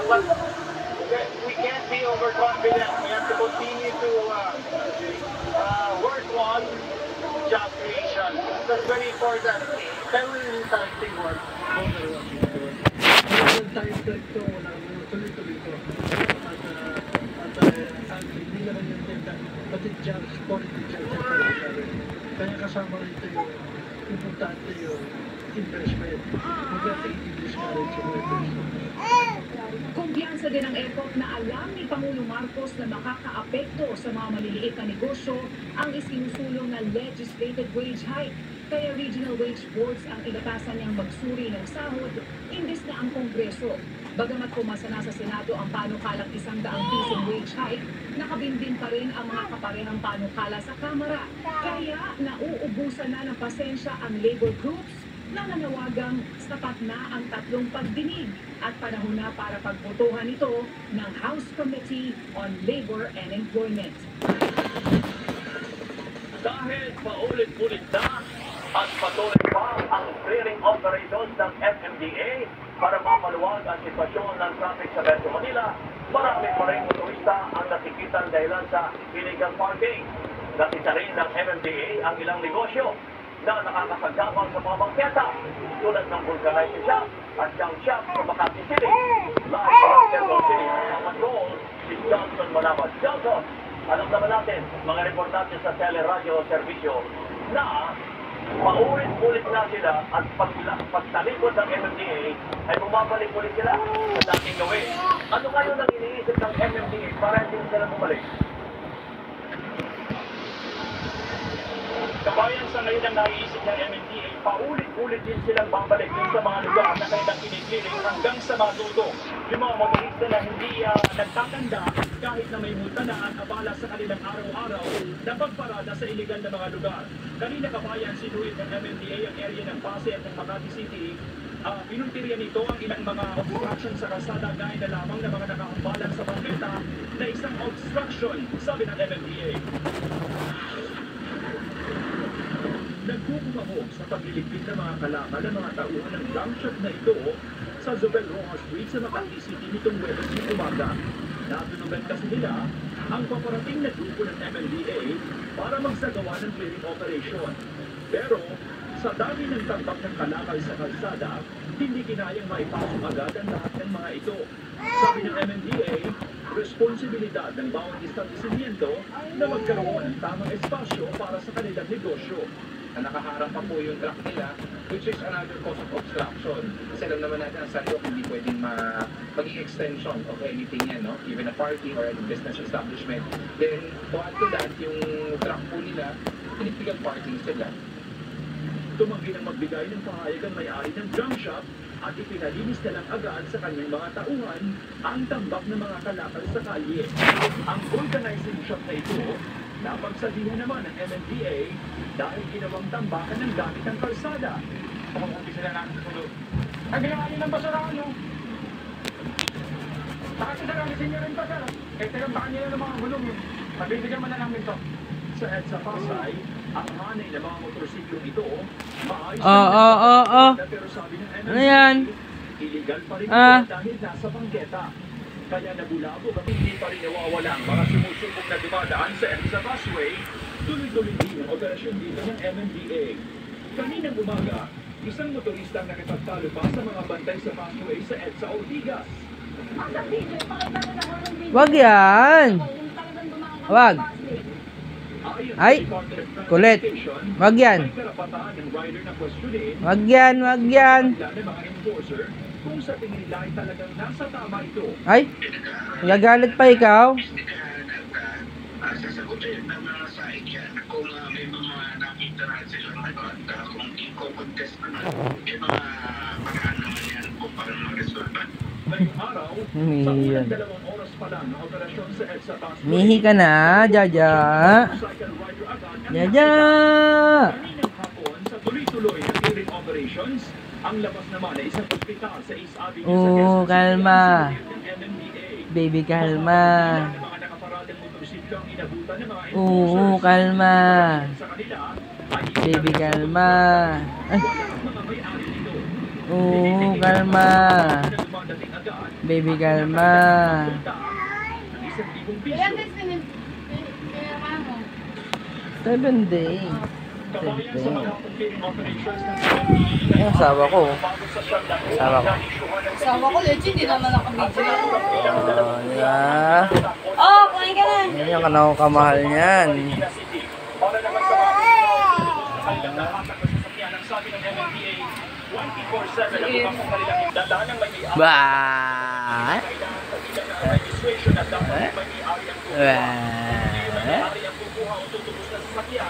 but we can't be overconfident. We have to continue to work on job creation. That's very important. Pero yung time teamwork. Yung time strike ko, tuloy-tuloy ko. At hindi naman yung tinda, pati jobs, quality jobs. Kaya kasama rito yung importante yung investment. Huwag natin i-discourage yung investment. Kumpiyansa din ang ECOC na alam ni Pangulo Marcos na makakaapekto sa mga maliliit na negosyo ang isinusulong na legislated wage hike. Kaya regional wage boards ang inatasan niyang magsuri ng sahod, imbis na ang Kongreso. Bagamat pumasa na sa Senado ang panukalang 100 pisong wage hike, nakabindin pa rin ang mga kaparehang panukala sa Kamara. Kaya nauubusan na ng pasensya ang labor groups na nanawagang sapat na ang 3 pagdinig at panahon na para pagbotohan ito ng House Committee on Labor and Employment. Dahil paulit-ulit na at patuloy pa ang clearing operations ng FMDA para mapaluwag ang sitwasyon ng traffic sa Metro Manila, marami pa rin motorista ang natikitan dahilan sa illegal parking. Nakita rin ng MMDA ang ilang negosyo na nakakasagabang sa mga bangketa tulad ng vulcanizing shop at junk shop sa Makati City. Live sa Quezon City, Naman Gold, si Johnson Manabas. Johnson, alam naman natin mga reportasyo sa teleradyo servisyo na paulit-ulit na sila at pagtalikod ng MMDA ay bumabalik ulit sila sa dating gawin. Ano kayo nang iniisip ng MMDA para hindi sila bumalik? Kabayan sa ngayon ang naiisip ng MMDA, paulit-ulit din silang babalik din sa mga lugar na kanilang kinikliring hanggang sa matuto. Yung mga motorista na hindi nagtatanda kahit na may multa na at abala sa kanilang araw-araw na pagparada sa iligal na mga lugar. Kanina kabayan, sinuit ng MMDA ang area ng Pasay at ng Makati City. Pinuntiryan nito ang ilang mga obstruction sa kalsada gaya na lamang ng mga nakahambalan sa bangketa na isang obstruction, sabi ng MMDA. Nagkukumahog sa pagliligpit ng mga kalakal ng mga tauhan ng junk shop na ito sa Zobel Rojas Street sa Makati City nitong Webes ng umaga. Natunugan kasi nila ang paparating na grupo ng MMDA para magsagawa ng clearing operation. Pero sa dami ng tambak ng kalakal sa kalsada, hindi kinayang maipasok agad ang lahat ng mga ito. Sabi ng MMDA, responsibilidad ng bawat establishmento na magkaroon ng tamang espasyo para sa kanilang negosyo. Na nakaharap pa po yung truck nila, which is another cause of obstruction. Kasi alam naman natin ang sarili hindi pwedeng maging extension of anything yan, no? Even a parking or a business establishment. Then, to add to that, yung truck po nila, illegal parking sila. Tumanggi ng magbigay ng pahayag ang may-ari ng junk shop at ipinalinis na lang agad sa kanyang mga tauhan ang tambak ng mga kalakal sa kalye. Ang vulcanizing shop na ito, napagsabihan naman ng MMDA dahil ginawang tambakan ng gamit ng kalsada. Pag-umpisa na natin sa loob. Ang ginawa niyo ng basurahan, no? Nakasasaramisin niyo rin pa, sir. Tinambakan niyo ng mga gulong, yun. Pabibigyan mo na namin to. Sa EDSA Pasay, ang hanay ng mga motorsiklo ito, maayos na pero sabi ng MMDA, ano yan? illegal pa rin ito dahil nasa bangketa. Kaya nabulabog at hindi pa rin nawawala ang mga sumusubok na dumadaan sa EDSA Busway. Tuloy-tuloy din ang operasyon dito ng MMDA. Kaninang umaga, isang motorista ang nakipagtalo pa sa mga bantay sa busway sa EDSA Ortigas. Wag yan. Wag. Ay, kulit. Wag yan. Wag yan, wag yan. Kung sa tingin nila ay talagang nasa tama ito. Ay, nagagalit pa ikaw? Sasagutin ng mga side yan kung may mga nakita na sila at kung i-contest naman may mga paraan naman yan kung parang mag-resolve. Ngayong araw, sa unang 2 oras pa lang ng operasyon sa EDSA Busway, Mihi ka na, Jaja. Jaja. Kaninang hapon sa tuloy-tuloy na clearing operations, ang labas naman ay isang ospital sa East Avenue sa Quezon City. Kalma. Ng MMDA. Baby, kalma. Mga nakaparadang motorsiklo ang inabutan ng mga Kalma. sa kanila. Baby, kalma. Ay. Wala ang mga may-ari nito. Oo, kalma. Baby, kalma. Ilan days pinirma mo? 7 days. 7 days. Ay, asawa ko. Asawa ko. Sawa ko, legit, hindi naman nakabidyo. Oh, yeah. Oh, kumain ka na. Yan yung kanang kamahal niyan. Para naman sa mga kanilang nahatak na sasakyan ang sabi ng MMDA 24/7 ang upang kanilang dadaan ng may Bye. kailangan sa bilang ng registration at dapat may ari ang Bye. ari ang kukuha o tutubos na sasakyan.